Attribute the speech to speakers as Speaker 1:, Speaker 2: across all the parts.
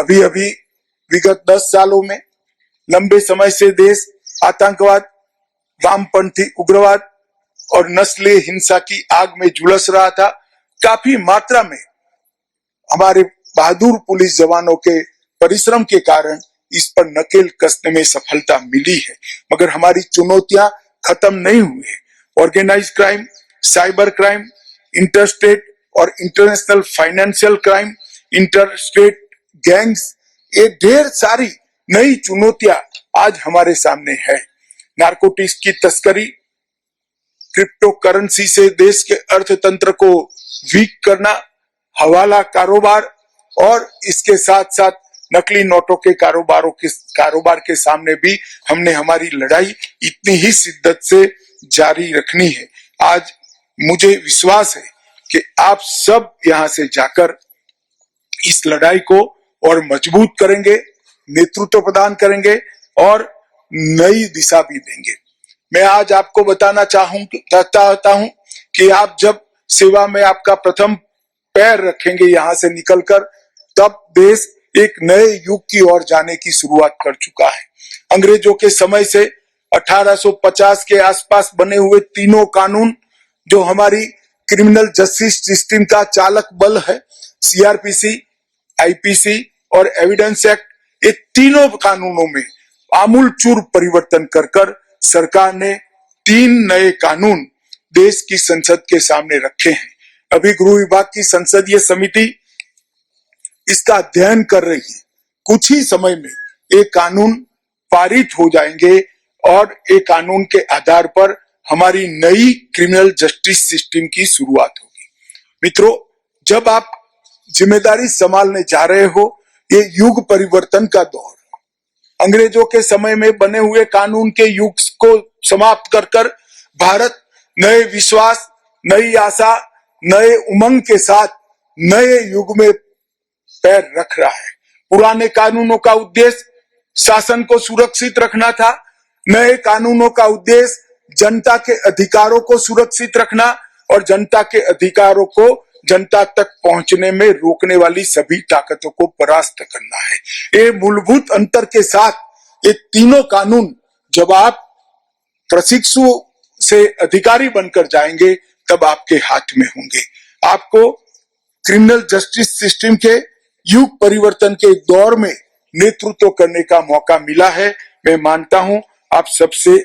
Speaker 1: अभी अभी विगत 10 सालों में लंबे समय से देश आतंकवाद, वामपंथी उग्रवाद और नस्लीय हिंसा की आग में झुलस रहा था। काफी मात्रा में हमारे बहादुर पुलिस जवानों के परिश्रम के कारण इस पर नकेल कसने में सफलता मिली है, मगर हमारी चुनौतियां खत्म नहीं हुई है। Organized crime, cyber crime, interstate और international financial crime, interstate gangs, ये ढेर सारी नई चुनौतियां आज हमारे सामने है। नारकोटिक्स की तस्करी, क्रिप्टो करेंसी से देश के अर्थतंत्र को वीक करना, हवाला कारोबार और इसके साथ साथ नकली नोटों के कारोबार के सामने भी हमने हमारी लड़ाई इतनी ही शिद्दत से जारी रखनी है। आज मुझे विश्वास है कि आप सब यहाँ से जाकर इस लड़ाई को और मजबूत करेंगे, नेतृत्व प्रदान करेंगे और नई दिशा भी देंगे। मैं आज आपको बताना चाहता हूं कि आप जब सेवा में आपका प्रथम पैर रखेंगे यहाँ से निकलकर, तब देश एक नए युग की ओर जाने की शुरुआत कर चुका है। अंग्रेजों के समय से 1850 के आसपास बने हुए तीनों कानून जो हमारी क्रिमिनल जस्टिस सिस्टम का चालक बल है, सीआरपीसी, आईपीसी और एविडेंस एक्ट, ये तीनों कानूनों में आमूलचूर परिवर्तन कर सरकार ने 3 नए कानून देश की संसद के सामने रखे हैं। अभी गृह विभाग की संसदीय समिति इसका अध्ययन कर रही है। कुछ ही समय में ये कानून पारित हो जाएंगे और ये कानून के आधार पर हमारी नई क्रिमिनल जस्टिस सिस्टम की शुरुआत होगी। मित्रों, जब आप जिम्मेदारी संभालने जा रहे हो, ये युग परिवर्तन का दौर, अंग्रेजों के समय में बने हुए कानून के युग को समाप्त कर भारत नए विश्वास, नई आशा, नए उमंग के साथ नए युग में पैर रख रहा है। पुराने कानूनों का उद्देश्य शासन को सुरक्षित रखना था, नए कानूनों का उद्देश्य जनता के अधिकारों को सुरक्षित रखना और जनता के अधिकारों को जनता तक पहुंचने में रोकने वाली सभी ताकतों को परास्त करना है। ये मूलभूत अंतर के साथ ये तीनों कानून जब आप प्रशिक्षु से अधिकारी बनकर जाएंगे, तब आपके हाथ में होंगे। आपको क्रिमिनल जस्टिस सिस्टम के युग परिवर्तन के दौर में नेतृत्व करने का मौका मिला है। मैं मानता हूं आप सबसे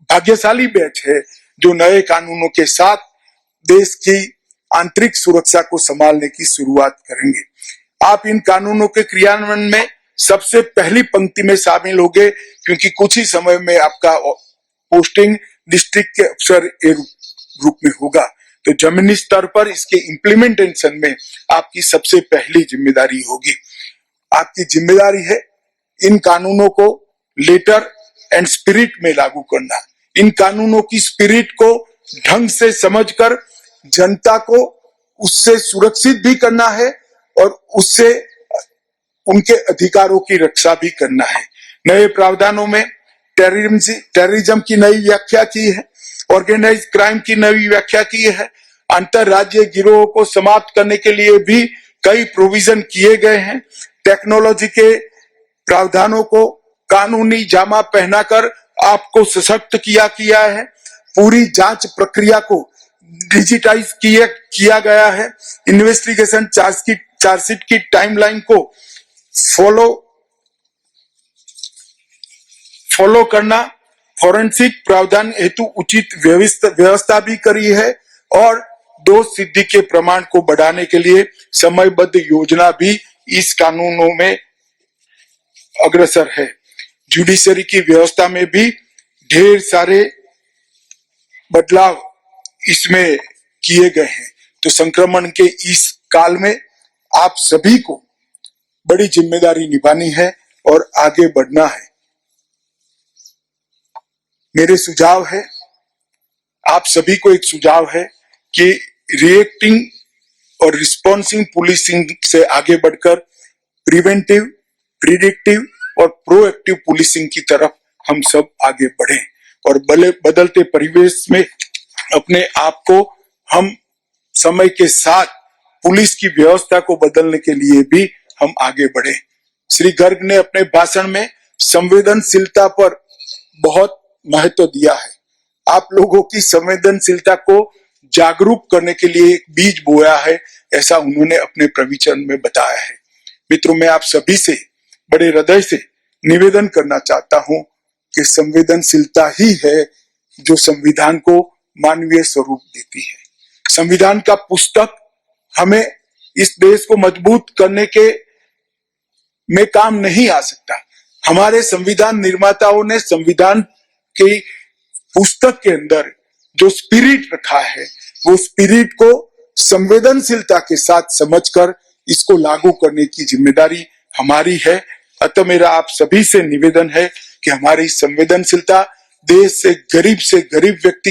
Speaker 1: भाग्यशाली बैच है जो नए कानूनों के साथ देश की आंतरिक सुरक्षा को संभालने की शुरुआत करेंगे। आप इन कानूनों के क्रियान्वयन में सबसे पहली पंक्ति में शामिल होंगे, क्योंकि कुछ ही समय में आपका पोस्टिंग डिस्ट्रिक्ट के अफसर के रूप में होगा। तो जमीनी स्तर पर इसके इम्प्लीमेंटेशन में आपकी सबसे पहली जिम्मेदारी होगी। आपकी जिम्मेदारी है इन कानूनों को लेटर एंड स्पिरिट में लागू करना, इन कानूनों की स्पिरिट को ढंग से समझकर जनता को उससे सुरक्षित भी करना है और उससे उनके अधिकारों की रक्षा भी करना है। नए प्रावधानों में टेररिज्म की नई व्याख्या की है, ऑर्गेनाइज क्राइम की नई व्याख्या की है, अंतरराज्यीय गिरोह को समाप्त करने के लिए भी कई प्रोविजन किए गए हैं। टेक्नोलॉजी के प्रावधानों को कानूनी जामा पहनाकर आपको सशक्त किया है। पूरी जांच प्रक्रिया को डिजिटाइज किया गया है। इन्वेस्टिगेशन चार्जशीट की टाइमलाइन को फॉलो करना, फॉरेंसिक प्रावधान हेतु उचित व्यवस्था भी करी है और दोष सिद्धि के प्रमाण को बढ़ाने के लिए समयबद्ध योजना भी इस कानूनों में अग्रसर है। जुडिशरी की व्यवस्था में भी ढेर सारे बदलाव इसमें किए गए हैं। तो संक्रमण के इस काल में आप सभी को बड़ी जिम्मेदारी निभानी है और आगे बढ़ना है। मेरे सुझाव है, आप सभी को एक सुझाव है कि रिएक्टिंग और रिस्पॉन्सिंग पुलिसिंग से आगे बढ़कर प्रिवेंटिव, प्रिडिक्टिव और प्रोएक्टिव पुलिसिंग की तरफ हम सब आगे बढ़ें और बदलते परिवेश में अपने आप को हम समय के साथ पुलिस की व्यवस्था को बदलने के लिए भी हम आगे बढ़े। श्री गर्ग ने अपने भाषण में संवेदनशीलता पर बहुत महत्व दिया है। आप लोगों की संवेदनशीलता को जागरूक करने के लिए एक बीज बोया है, ऐसा उन्होंने अपने प्रवचन में बताया है। मित्रों, मैं आप सभी से बड़े हृदय से निवेदन करना चाहता हूं कि संवेदनशीलता ही है जो संविधान को मानवीय स्वरूप देती है। संविधान का पुस्तक हमें इस देश को मजबूत करने के में काम नहीं आ सकता। हमारे संविधान निर्माताओं ने संविधान की पुस्तक के अंदर जो स्पिरिट रखा है, वो स्पिरिट को संवेदनशीलता के साथ समझकर इसको लागू करने की जिम्मेदारी हमारी है। अतः मेरा आप सभी से निवेदन है कि हमारी संवेदनशीलता देश से गरीब व्यक्ति